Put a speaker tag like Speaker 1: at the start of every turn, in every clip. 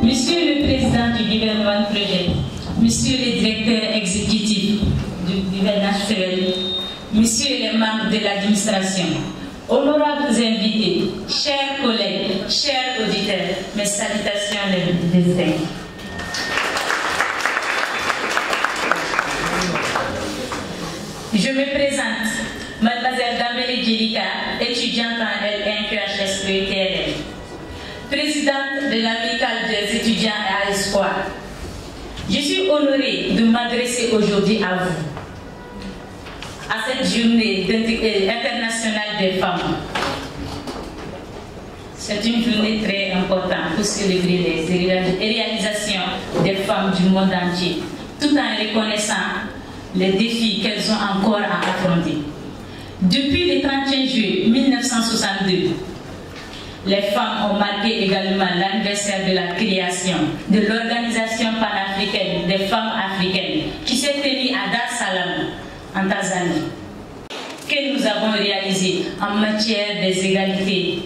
Speaker 1: Monsieur le Président du gouvernement de projet, Monsieur le Directeur exécutif du gouvernement fédéral, Messieurs les membres de l'administration, honorables invités, chers collègues, chers auditeurs, mes salutations les distinguées. Je me présente, Mademoiselle Dambélé Djelika, étudiante en LNQHS-ETLM, présidente de l'amicale des étudiants à Espoir. Je suis honorée de m'adresser aujourd'hui à vous, à cette journée internationale des femmes. C'est une journée très importante pour célébrer les réalisations des femmes du monde entier, tout en reconnaissant les défis qu'elles ont encore à affronter. Depuis le 31 juillet 1962, les femmes ont marqué également l'anniversaire de la création de l'Organisation panafricaine des femmes africaines qui s'est tenue à Dar es Salaam, en Tanzanie, que nous avons réalisé en matière des égalités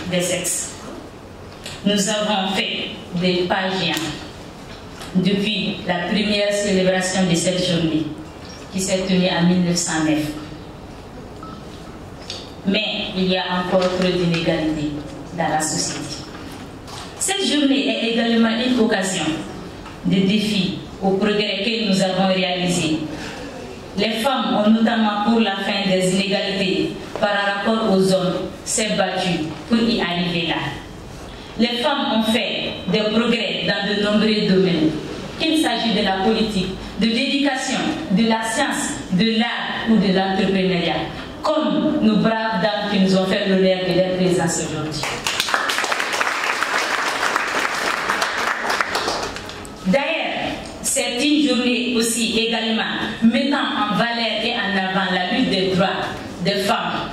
Speaker 1: des sexes. Nous avons fait des pas géants depuis la première célébration de cette journée qui s'est tenue en 1909. Mais il y a encore trop d'inégalités dans la société. Cette journée est également une occasion de défi au progrès que nous avons réalisé. Les femmes ont notamment pour la fin des inégalités par rapport aux hommes s'est battues pour y arriver là. Les femmes ont fait des progrès dans de nombreux domaines, qu'il s'agit de la politique, de l'éducation, de la science, de l'art ou de l'entrepreneuriat, comme nos braves dames qui nous ont fait l'honneur de leur présence aujourd'hui. D'ailleurs, c'est une journée aussi également mettant en valeur et en avant la lutte des droits des femmes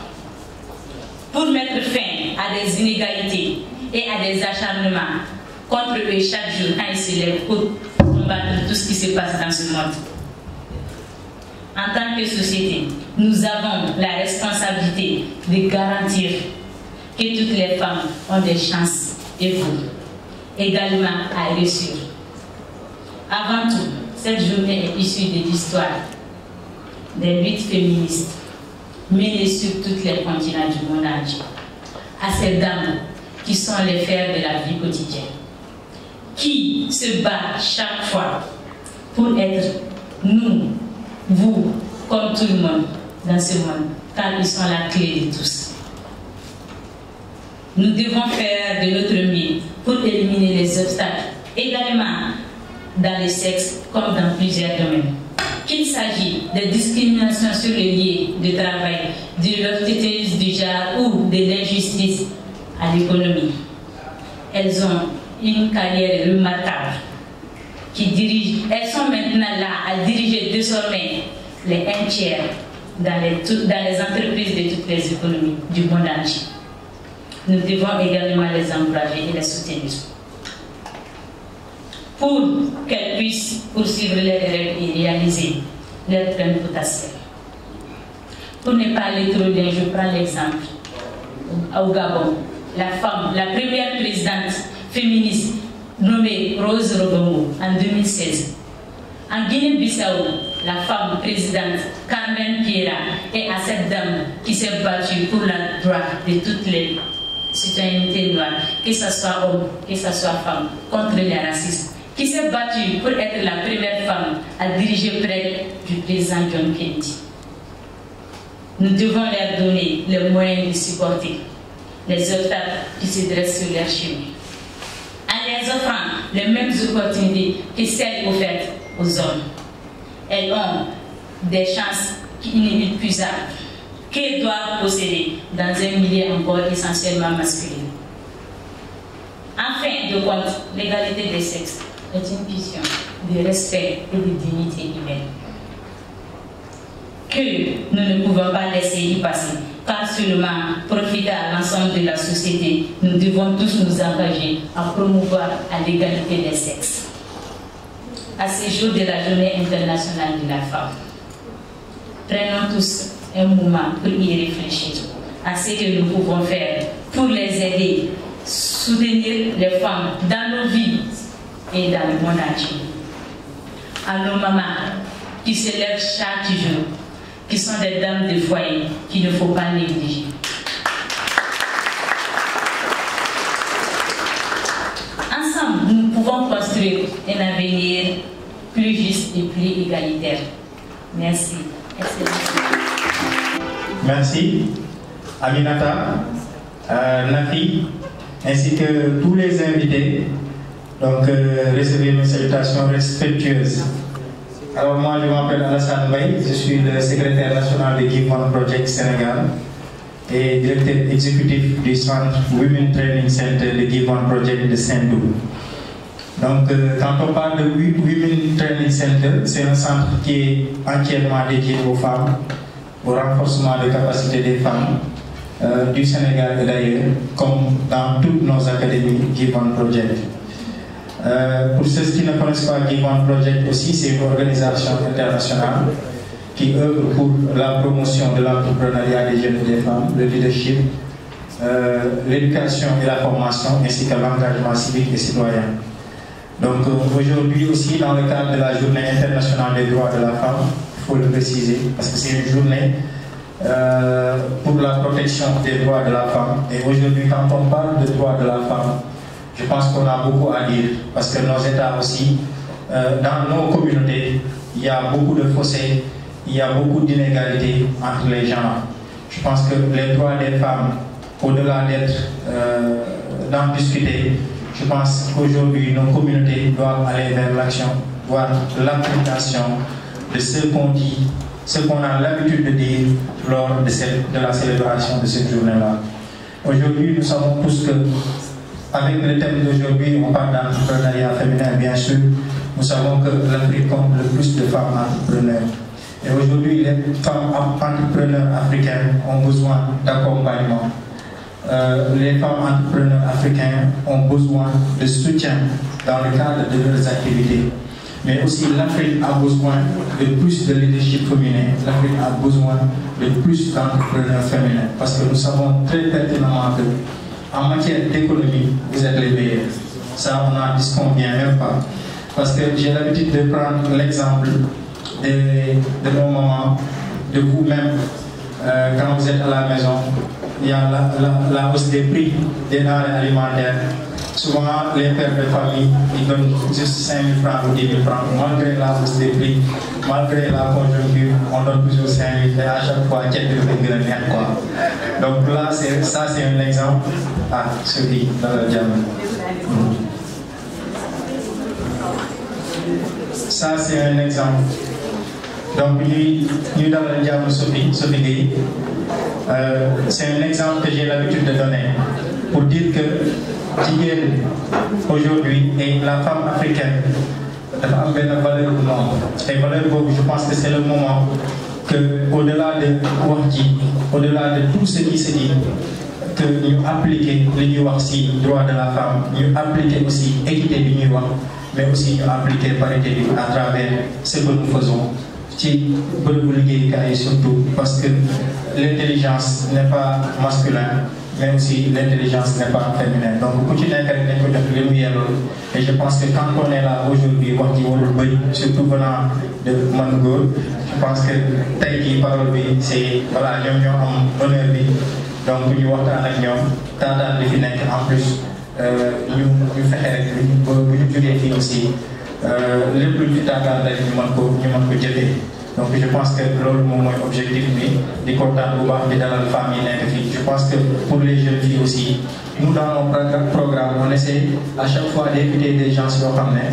Speaker 1: pour mettre fin à des inégalités et à des acharnements contre eux chaque jour quand ils se lèvent pour combattre tout ce qui se passe dans ce monde. En tant que société, nous avons la responsabilité de garantir que toutes les femmes ont des chances et vous également à réussir. Avant tout, cette journée est issue de l'histoire des luttes féministes menées sur tous les continents du monde entier. À ces dames qui sont les fers de la vie quotidienne, qui se battent chaque fois pour être nous, vous, comme tout le monde dans ce monde, car ils sont la clé de tous. Nous devons faire de notre mieux pour éliminer les obstacles, également dans les sexes comme dans plusieurs domaines. Qu'il s'agit de discrimination sur les lieux de travail, de l'obstétrique du genre ou de l'injustice à l'économie. Elles ont une carrière remarquable qui dirige. Elles sont maintenant là à diriger désormais les 1/3 dans les entreprises de toutes les économies du monde entier. Nous devons également les encourager et les soutenir pour qu'elles puissent poursuivre leurs rêves et réaliser leur plein potentiel. Pour ne pas aller trop loin, je prends l'exemple au Gabon. La première présidente féministe nommée Rose Robongo en 2016. En Guinée-Bissau, la femme présidente Carmen Piera est à cette dame qui s'est battue pour le droit de toutes les citoyennetés noires, que ce soit homme, que ce soit femme, contre les racistes, qui s'est battue pour être la première femme à diriger près du président John Kennedy. Nous devons leur donner les moyens de supporter les obstacles qui se dressent sur leur chemin, en les offrant les mêmes opportunités que celles offertes aux hommes. Elles ont des chances inépuisables qu'elles doivent posséder dans un milieu encore essentiellement masculin. En fin de compte, l'égalité des sexes est une question de respect et de dignité humaine que nous ne pouvons pas laisser y passer, car seulement profiter à l'ensemble de la société, nous devons tous nous engager à promouvoir l'égalité des sexes. À ce jour de la Journée internationale de la femme, prenons tous un moment pour y réfléchir à ce que nous pouvons faire pour les aider, soutenir les femmes dans nos vies et dames monarchies. À nos mamans qui se lèvent chaque jour, qui sont des dames de foyer qu'il ne faut pas négliger. Ensemble, nous pouvons construire un avenir plus juste et plus égalitaire. Merci.
Speaker 2: Merci, Aminata, Nafi, ainsi que tous les invités. Donc, recevez mes salutations respectueuses. Alors, moi, je m'appelle Alassane Mbaye, je suis le secrétaire national de Give One Project Sénégal et directeur exécutif du centre Women Training Center de Give One Project de Saint-Louis. Donc, quand on parle de Women Training Center, c'est un centre qui est entièrement dédié aux femmes, au renforcement des capacités des femmes du Sénégal et d'ailleurs, comme dans toutes nos académies Give One Project. Pour ceux qui ne connaissent pas Give One Project aussi, c'est une organisation internationale qui œuvre pour la promotion de l'entrepreneuriat des jeunes et des femmes, le leadership, l'éducation et la formation, ainsi que l'engagement civique et citoyen. Donc aujourd'hui aussi, dans le cadre de la Journée internationale des droits de la femme, il faut le préciser, parce que c'est une journée pour la protection des droits de la femme. Et aujourd'hui, quand on parle de droits de la femme, je pense qu'on a beaucoup à dire, parce que nos États aussi, dans nos communautés, il y a beaucoup de fossés, il y a beaucoup d'inégalités entre les gens. Je pense que les droits des femmes, au-delà d'être d'en discuter, je pense qu'aujourd'hui, nos communautés doivent aller vers l'action, voire l'application de ce qu'on dit, ce qu'on a l'habitude de dire lors de la célébration de cette journée-là. Aujourd'hui, nous savons tous que, avec le thème d'aujourd'hui, on parle d'entrepreneuriat féminin, bien sûr. Nous savons que l'Afrique compte le plus de femmes entrepreneurs. Et aujourd'hui, les femmes entrepreneurs africaines ont besoin d'accompagnement. Les femmes entrepreneurs africains ont besoin de soutien dans le cadre de leurs activités. Mais aussi l'Afrique a besoin de plus de leadership féminin. L'Afrique a besoin de plus d'entrepreneurs féminins. Parce que nous savons très pertinemment que en matière d'économie, vous êtes les meilleurs. Ça, on n'en disconvient même pas. Parce que j'ai l'habitude de prendre l'exemple de mon maman, de vous-même, quand vous êtes à la maison. Il y a la hausse des prix des denrées alimentaires. Souvent, les pères de famille, ils donnent juste 5 000 francs ou 10 000 francs. Malgré la hausse des prix, malgré la conjoncture, on donne toujours 5 000 et à chaque fois, quelqu'un fait de quoi. Donc là, ça c'est un exemple. Ah, celui dans le diamant. Ça c'est un exemple. Donc, nous dans le diamant Sophie Gueye. C'est un exemple que j'ai l'habitude de donner pour dire que Tigel aujourd'hui et la femme africaine dafa am benn valeur bu noonu et valeur boobu je pense que c'est le moment que au-delà de wax ji au-delà de tout ce qui se dit que ñu appliquer li ñuy wax ci droit de la femme ñu appliquer aussi équité bi ñuy wax mais aussi ñu appliquer parité bi à travers ce que nous faisons ci bërëbu liggéeyukaay surtout parce que l'intelligence n'est pas masculin mais aussi l'intelligence n'est pas féminine. Donc ku ci nekk rek dañ ko jox li mu yellool et je pense que quand on est là aujourd'hui wax ji warul bëri surtout venant de man góor je pense que tey jii parole bi c'est voilà ñoom ñoo am honneur bi donc ñu waxtaan ak ñoom taataan li fi nekk en plus ñu fexe rek bu ñu jógee fii aussi lépp lu ñu taataan rek ñu mën ko jëfee. Donc je pense que loolu moom mooy objectif bi di kontaan bu baax di dalal femmes yi nekk fii. Je pense que pour les jeunes filles aussi nous dans nos programmes on essaie à chaque fois d'inviter des gens yoo xam ne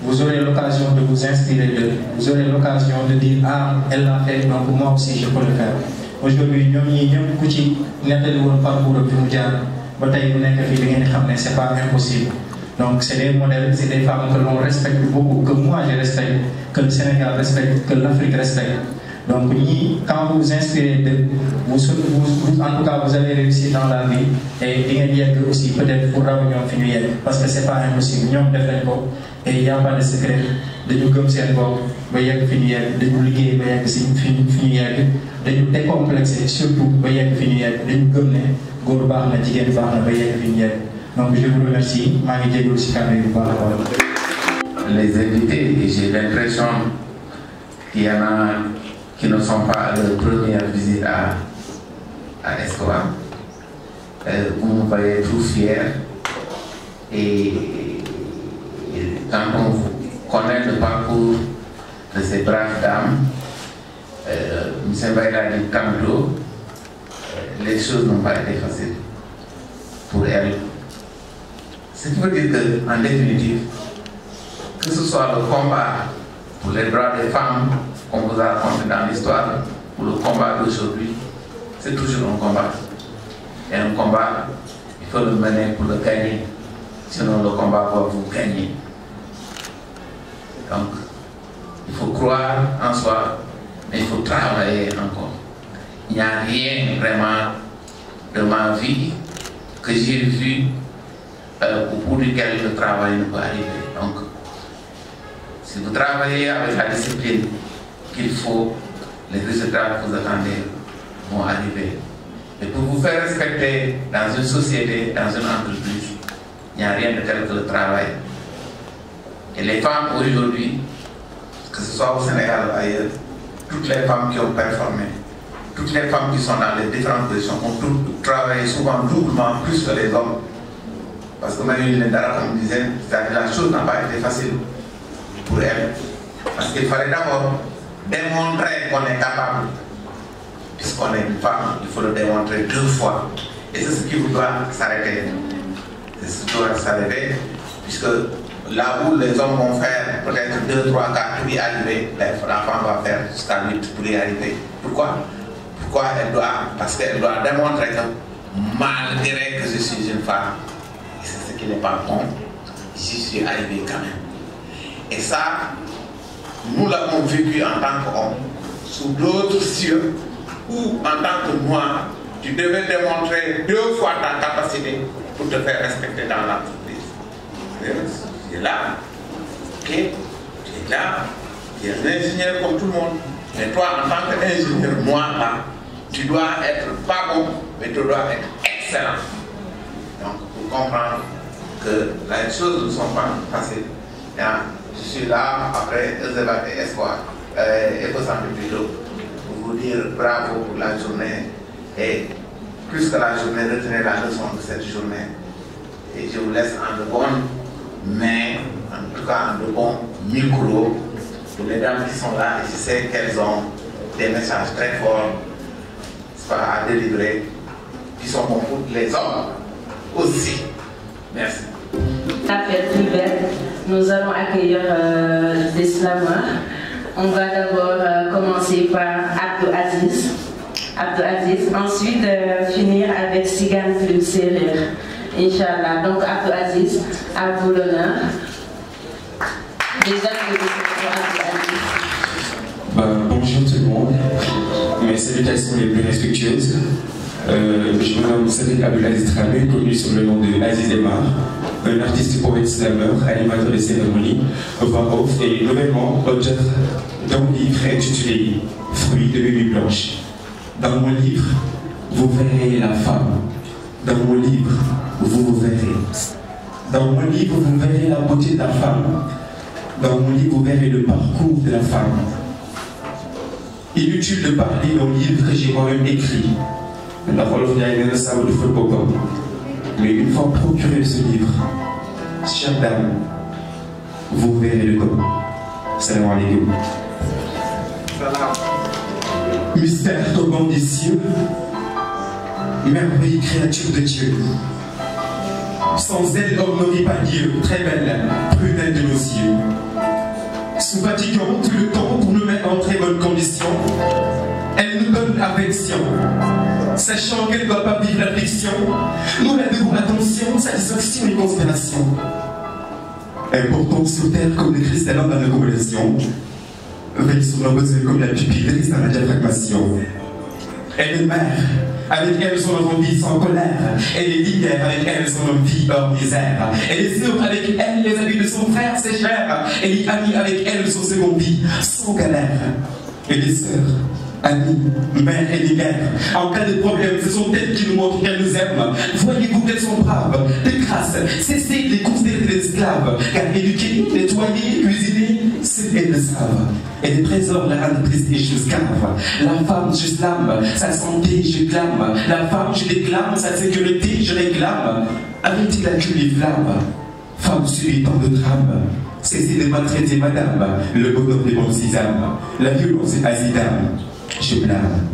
Speaker 2: vous aurez l'occasion de vous inspirer d'eux, vous aurez l'occasion de dire ah elle l'a fait donc moi aussi je peux le faire. Aujourd'hui ñoom ñii ñëpp ku ci nettali woon parcours bi mu jaar ba tey bu nekk fii da ngeen xam ne c'est pas impossible. Donc c'est des modèles, c'est des femmes que l'on respecte beaucoup, que moi je respecte, que le Sénégal respecte, que l'Afrique respecte. Donc quand vous vous inspirez de vous, en tout cas vous allez réussir dans la vie et vous allez aussi peut-être pour revenir finir parce que c'est pas impossible. Nous devons et il n'y a pas de secret. Nous comme c'est bon, nous allons finir, nous liguer, nous allons finir, nous décomplexer surtout, nous allons finir, nous comme nous, nous allons finir. Donc je vous remercie. Je vous remercie.
Speaker 3: les invités, et j'ai l'impression qu'il y en a qui ne sont pas à leur première visite à Escova. Vous me voyez tout fier. Et quand on connaît le parcours de ces braves dames, M. Baïla dit tantôt, les choses n'ont pas été faciles pour elles. Ce qui veut dire qu'en définitive, que ce soit le combat pour les droits des femmes qu'on vous a raconté dans l'histoire, ou le combat d'aujourd'hui, c'est toujours un combat. Et un combat, il faut le mener pour le gagner. Sinon le combat va vous gagner. Donc, il faut croire en soi, mais il faut travailler encore. Il n'y a rien vraiment de ma vie que j'ai vu au bout duquel le travail ne peut arriver. Donc, si vous travaillez avec la discipline qu'il faut, les résultats que vous attendez vont arriver. Et pour vous faire respecter dans une société, dans une entreprise, il n'y a rien de tel que le travail. Et les femmes aujourd'hui, que ce soit au Sénégal ou ailleurs, toutes les femmes qui ont performé, toutes les femmes qui sont dans les différentes positions ont travaillé souvent doublement plus que les hommes. Parce que Marie Lendara, comme disait, la chose n'a pas été facile pour elle. Parce qu'il fallait d'abord démontrer qu'on est capable. Puisqu'on est une femme, il faut le démontrer 2 fois. Et c'est ce qui vous doit s'arrêter. C'est ce qui doit s'arrêter, puisque là où les hommes vont faire peut-être 2, 3, 4 pour y arriver, la femme va faire jusqu'à 8 pour y arriver. Pourquoi? Pourquoi elle doit? Parce qu'elle doit démontrer que malgré que je suis une femme, et c'est ce qui n'est pas bon, j'y suis arrivé quand même. Et ça, nous l'avons vécu en tant qu'homme, sous d'autres cieux, où en tant que noir, tu devais démontrer 2 fois ta capacité pour te faire respecter dans l'entreprise. Tu es là, ok, tu es là, tu es un ingénieur comme tout le monde. Mais toi, en tant qu'ingénieur noir, là, tu dois être pas bon, mais tu dois être excellent. Donc, pour comprendre que les choses ne sont pas faciles. Je suis là, après Eusebak et Espoir, Eco-Santé plutôt, pour vous dire bravo pour la journée. Et plus que la journée, retenez la leçon de cette journée. Et je vous laisse en de bonnes mains, en tout cas en de bons micros, pour les dames qui sont là. Et je sais qu'elles ont des messages très forts à délivrer, qui sont bons pour les hommes aussi. Merci.
Speaker 4: La fête plus belle, nous allons accueillir des slameurs. On va d'abord commencer par Abdou Aziz. Ensuite finir avec Sigan Plus Serrer. Inch'Allah. Donc Abdou Aziz, à vous l'honneur. Déjà,
Speaker 5: bonjour tout le monde. Mes salutations les plus respectueuses. Je me nomme Cédric Abdelaziz Tramé, connu sous le nom de Aziz Emar, un artiste poète slameur, animateur de cérémonies, voix off et nouvellement auteur d'un livre intitulé Fruits de nuit blanche. Dans mon livre, vous verrez la femme. Dans mon livre, vous verrez. Dans mon livre, vous verrez la beauté de la femme. Dans mon livre, vous verrez le parcours de la femme. Inutile de parler d'un livre que j'ai moi-même écrit. Mais une fois procuré ce livre, chère dame, vous verrez le comme. Salam alaikum. Mystère tombant des cieux, merveille créature de Dieu. Sans elle, l'homme n'aurait pas Dieu, très belle, prudente de nos yeux. Sous fatigant tout le temps pour nous mettre en très bonne condition, elle nous donne affection. Sachant qu'elle ne doit pas vivre l'affliction, nous la devons attention, satisfaction et conspiration. Important sur terre comme le cristallin dans la convolation, veille sur nos besoins comme la pupille grise dans la diaphragmation. Elle est mère, avec elle son enfant vit sans colère. Elle est leader, avec elle son homme vit hors misère. Elle est sœur, avec elle les habits de son frère, c'est cher. Elle est amie, avec elle son second vie, sans galère. Elle est sœur, amis, mère et les mères. En cas de problème, ce sont elles qui nous montrent qu'elles nous aiment. Voyez-vous qu'elles sont braves, de grâce, cessez de les considérer des esclaves. Car éduquer, nettoyer, le savent. Et des trésors, la handtrice et je scave. La femme, je slame, sa santé, je clame. La femme, je déclame, sa sécurité, je réclame. Arrêtez la queue, les flammes. Femme subit tant de drames. Cessez de maltraiter madame. Le bonheur des bons âmes. La violence est azidame. Je blâme.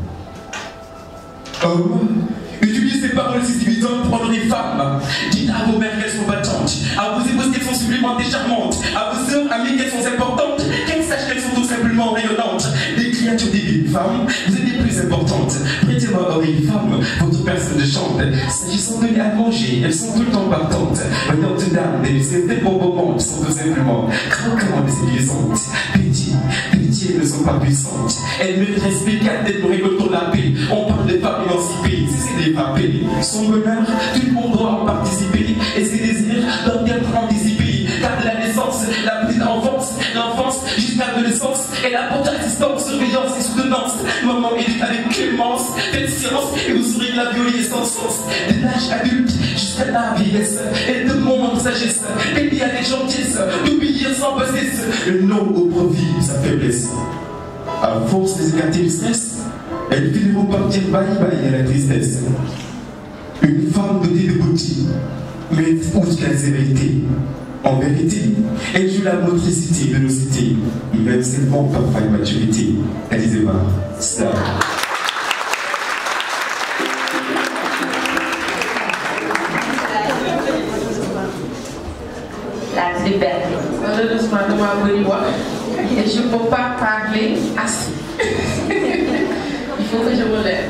Speaker 5: Homme, utilisez ces paroles si divisantes pour prendre des femmes. Dites à vos mères qu'elles sont battantes, à vos épouses qu'elles sont sublimantes et charmantes, à vos sœurs, amies qu'elles sont importantes, qu'elles sachent qu'elles sont tout simplement rayonnantes. Des créatures divines, femmes, vous êtes les plus importantes. Prêtez-moi oreille, femme, votre personne chante. S'agissant de à manger, elles sont tout le temps partantes. Voyantes dames, des bons moments, elles sont tout simplement croquantes et séduisantes. Pitié, ne sont pas puissantes. Elles méritent respect, car elles nous récoltons la paix. On parle de femmes émancipées, c'est des frapper. Son bonheur, tout le monde doit en participer. Et ses désirs doivent être anticipés. Car de la naissance, la petite enfance, l'enfance jusqu'à l'adolescence, elle apporte assistance, surveillance et soutenance. Maman éduque avec clémence, faites science et vous saurez que la violer est sans sens. De l'âge adulte jusqu'à la vieillesse, et de moments de sagesse, pays à des gentillesses, d'oublier sans bassesse. Le nom au profit, sa faiblesse. À force des écarter du stress, elles finiront par dire bye bye à la tristesse. Une femme dotée de beauté, mais outre la sévérité. En vérité, elle joue la motricité de nos cités, même si elle manque parfois de maturité. Alizé Mar, star.
Speaker 4: La liberté. Malheureusement, de ma et je ne peux pas parler assez. Il faut que je me lève.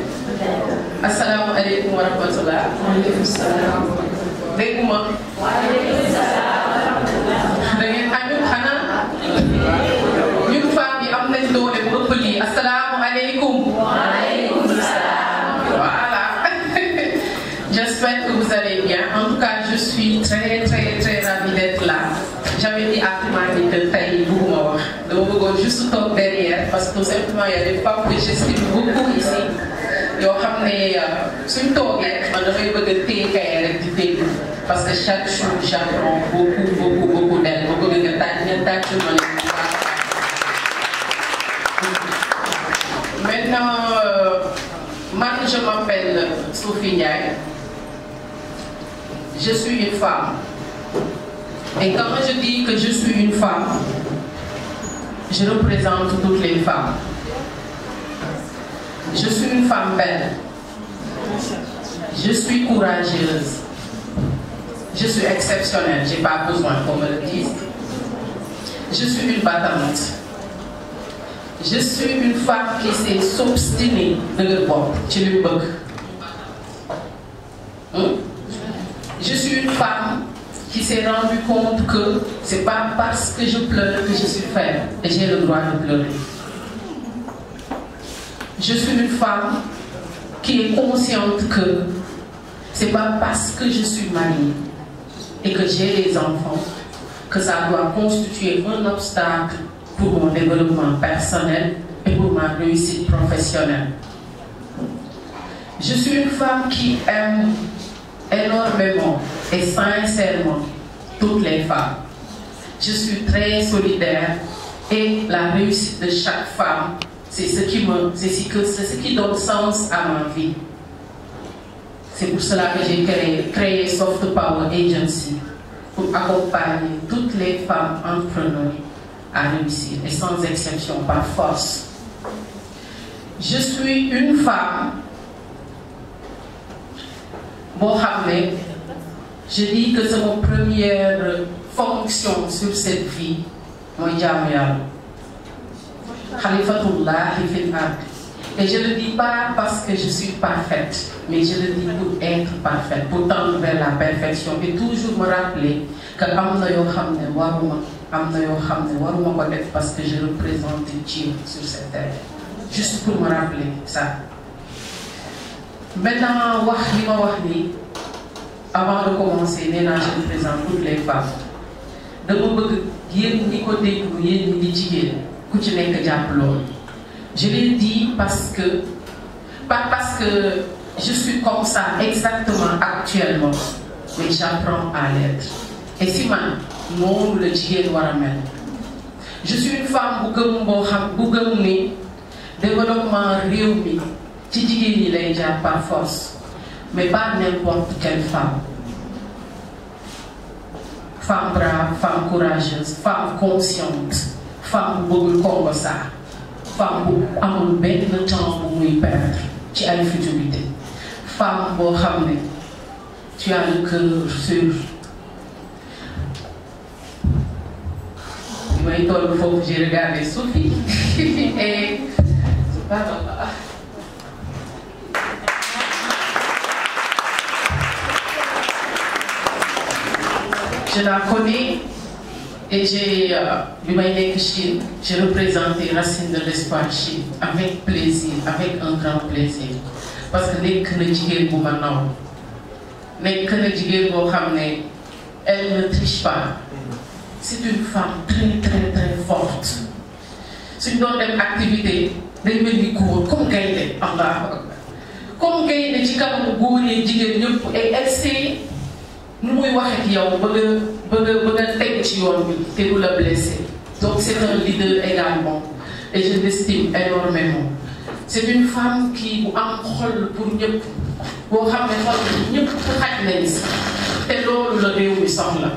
Speaker 4: Assalamu alaikum wa rahmatullah. Wa alaikum salam. Déguma. Wa alaikum salam. Da ngeen amul xanaa ñun femmes yi am nañ doole bu ëpp lii. Assalamu alaikum. Wa alaikum salam. Voilà. J'espère que vous allez bien. En tout cas, je suis très ravie d'être là. J'avais dit à Toumani que Taï Bougouma, donc juste toog derrière parce que tout simplement il y a des femmes que j'estime beaucoup ici. Yoo xam ne suñ toogee man damay bëgg a téye kay rek di déglu parce que chaque jour j'apprends beaucoup d'elles. Ma bëgg nga tàcc ma leen. Maintenant, moi je m'appelle Sophie Ndiaye. Je suis une femme. Et quand je dis que je suis une femme, je représente toutes les femmes. Je suis une femme belle. Je suis courageuse. Je suis exceptionnelle. Je n'ai pas besoin qu'on me le dise. Je suis une battante. Je suis une femme qui sait s'obstiner de le bon. Je suis une femme qui s'est rendu compte que c'est pas parce que je pleure que je suis faible et j'ai le droit de pleurer. Je suis une femme qui est consciente que c'est pas parce que je suis mariée et que j'ai des enfants que ça doit constituer un obstacle pour mon développement personnel et pour ma réussite professionnelle. Je suis une femme qui aime énormément et sincèrement toutes les femmes. Je suis très solidaire et la réussite de chaque femme, c'est ce qui donne sens à ma vie. C'est pour cela que j'ai créé Soft Power Agency pour accompagner toutes les femmes entrepreneurs à réussir et sans exception par force. Je suis une femme. Bon, je dis que c'est mon première fonction sur cette vie. Moi, et je ne le dis pas parce que je suis parfaite, mais je le dis pour être parfaite, pour tendre vers la perfection et toujours me rappeler que parce que je représente Dieu sur cette terre. Juste pour me rappeler ça. Maintenant, avant de commencer, je présente toutes les femmes. Je l'ai dit pas parce que je suis comme ça exactement actuellement, mais j'apprends à l'être. Et si man, non le djihad waramel.
Speaker 6: je suis une femme bu gëm boo xam bu gëm ni développement réew mi ci jigéen ñi lay jaar par force mais pas n'importe quelle femme. Femme brave, femme courageuse, femme consciente, femme bu bëggul Congo saa femme bu amul benn temps bu muy perdre ci ay futilité femme boo xam ne tu as le cœur sûr. Bi may toll foofu j'ai regardé Sophie et je la connais et bi may nekk Chine j'ai représenté Racine de l'Espoir Chine avec plaisir, avec un grand plaisir parce que nekk na jigéen bu ma naw nekk na jigéen boo xam ne elle ne triche pas. C'est une femme très très très forte suñ doon dem activité day mel ni góor comme gaynde Allahu akbar comme gaynde ci kanamu góor yi jigéen ñëpp et elle sait nu muy wax ak yow bëgg a teg ci yoon bi te du la blessé donc c'est un leader également et je l'estime énormément. C'est une femme qui bu am xol pour ñëpp boo xam ne xol ñëpp xaj nañ si te loolu la réew mi soxla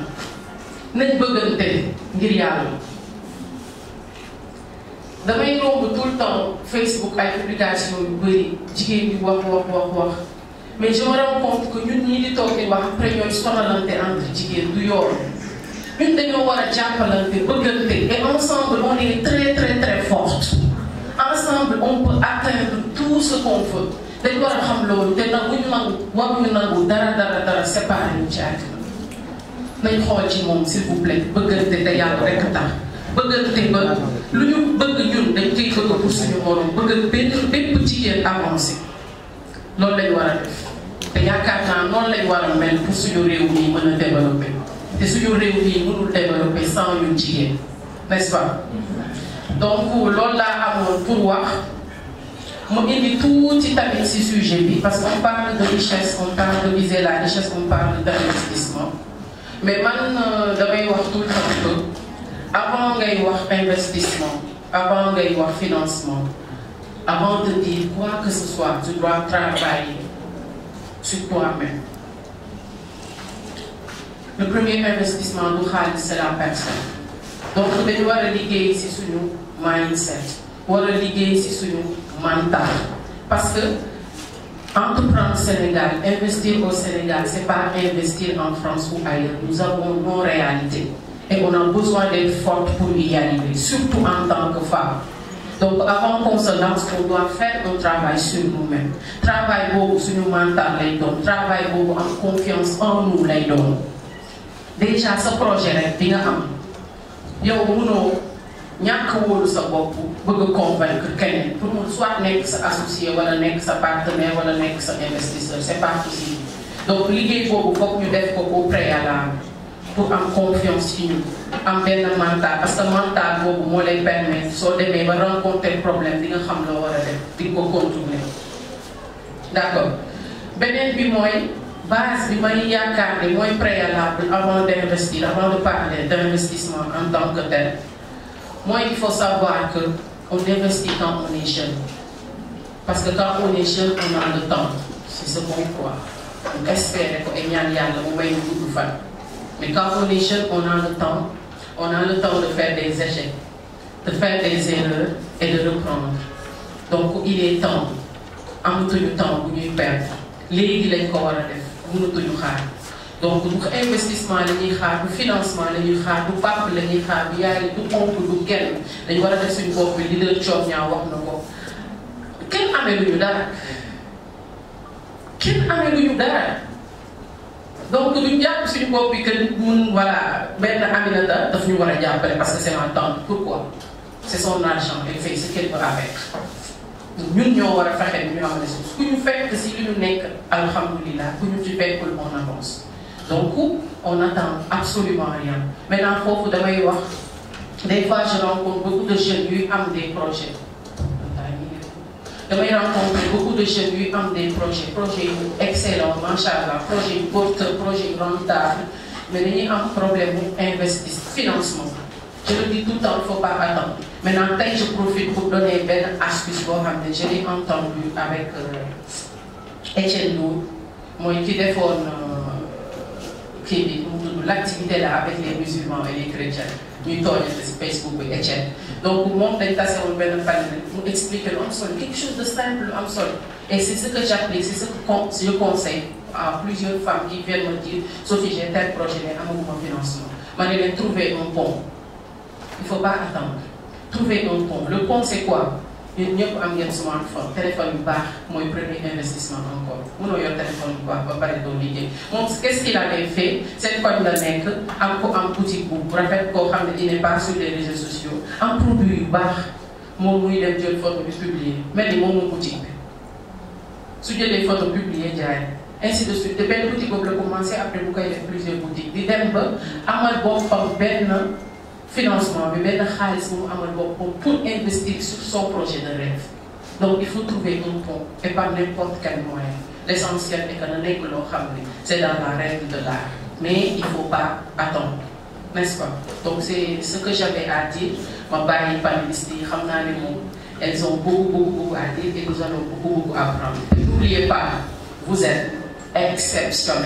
Speaker 6: nañ bëggante ngir yàlla. damay romb tout le temps Facebook ay publication yu bëri jigéen ñi wax mais je me rends compte que ñun ñii di toog di wax après ñooy sonalante entre jigéen du yoon ñun dañoo war a jàppalante bëggante et ensemble on est très très très forte. Ensemble on peut atteindre tout ce qu'on veut dañ war a xam loolu te nag bu ñu nangu waruñu nangu dara séparé ñu ci àddina nañ xool ci moom s'il vous plaît bëggante te yàlla rekk tax bëggante ba lu ñu bëgg ñun dañ koy bëgg pour suñu morom bëgg bépp jigéen avancé loolu lañ war a def te yaakaar naa noonu lañ war a mel pour suñu réew mi mën a développer te suñu réew mi mënul développer sans ñun jigéen n'est-ce pas. Donc loolu laa amoon pour wax mu indi tuuti tamit ci sujet bi parce qu'on parle de richesse on parle de viser la richesse on parle d'investissement mais man damay wax tout le temps que avant ngay wax investissement avant ngay wax financement avant de dire quoi que ce soit tu dois travailler sur toi-même. Le premier investissement du xaalis c'est la personne donc dañu war a liggéey ci suñu mindset war a liggéey ci suñu mental parce que entreprendre Sénégal investir au Sénégal c'est pas investir en France ou ailleurs nous avons nos réalités et on a besoin d'être forte pour y arriver surtout en tant que femme. Donc avant qu'on se lance on doit faire un travail sur nous-mêmes travail boobu suñu mental lay doon travail boobu am confiance en nous lay doon déjà sa projet rek bi nga am yow mënoo ñàkk wóolu sa bopp bëgg a convaincre keneen pour mu soit nekk sa associé wala nekk sa partenaire wala nekk sa investisseur c'est pas possible donc liggéey boobu foog ñu def ko au préalable pour am confiance ci ñun am benn mental parce que mental boobu moo lay permettre soo demee ba rencontrer problème di nga xam loo war a def di ko contourner d'accord beneen bi mooy base bi may yaakaar ne mooy préalable avant d'investir avant de parler d'investissement en tant que tel mooy il faut savoir que on investit quand on est jeune parce que quand on est jeune on a le temps c'est ce qu'on croit on espère ko et ñaan yàlla mu may ñu gudd fan mais quand on est jeune on a le temps de faire des échecs de faire des erreurs et de reprendre donc il est temps amatuñu temps bu ñuy perdre léegi lañ ko war a def mënatuñu xaar donc du investissement la ñuy xaar du financement la ñuy xaar du papa la ñuy xaar du yaay du oncle du kenn dañu war a def suñu bopp bi leader Thione Niang wax na ko kenn amee lu ñu dara donc duñ jàpp suñu bopp bi que mun voilà benn Aminata daf ñu war a jàppale parce que c'est ma tante pourquoi c'est son argent elle fait ce qu'elle veut avec ñun ñoo war a fexe ñu am ressource ku ñu fekk si li ñu nekk alhamdulilah ku ñu ci fekkul on avance donc on n'attend absolument rien maintenant foofu damay wax des fois je rencontre beaucoup de jeunes yuy am des projets damay rencontrer beaucoup de jeunes yuy am des projets yu excellents machallah projets yu porteurs projets yu rentables mais dañuy am problème mu financement Je le dis tout le temps, il ne faut pas attendre. Maintenant, je profite pour donner une astuce. Je l'ai entendu avec Etienne Nour, moi qui défend l'activité là avec les musulmans et les chrétiens. Nous sommes sur Facebook et Etienne. Donc, pour moi, nous expliquer quelque chose de simple, et c'est ce que j'applique, c'est ce que je conseille à plusieurs femmes qui viennent me dire Sophie, j'ai tel projet, j'ai un financement. Mais trouver un pont. Il ne faut pas attendre. Trouver un pont. Le pont, c'est quoi? Nous avons un smartphone, téléphone bar, mon premier investissement encore. Nous avons un téléphone bar, on va parler de l'idée. Qu'est-ce qu'il avait fait? Cette fois, il a mis en boutique, pour rappel qu'il n'est pas sur les réseaux sociaux. Un produit bar, mon oui, il a une photo publiée, mais il mon boutique. Si j'ai des photos publiées, ainsi de suite. De belles boutiques, on peut commencer après vous avez plusieurs boutiques. Di dem ba amal boppam benn financement bi benn xaalis mu amal boppam pour investir sur son projet de rêve. Donc il faut trouver un pont et par n'importe quel moyen. L'essentiel est que na nekk loo xam ne c'est dans la règle de l'art. Mais il ne faut pas attendre, n'est-ce pas? Donc c'est ce que j'avais à dire. Ma bàyyi panélistes yi xam naa ne moom elles ont beaucoup à dire et nous allons beaucoup apprendre. N'oubliez pas, vous êtes exceptionnel.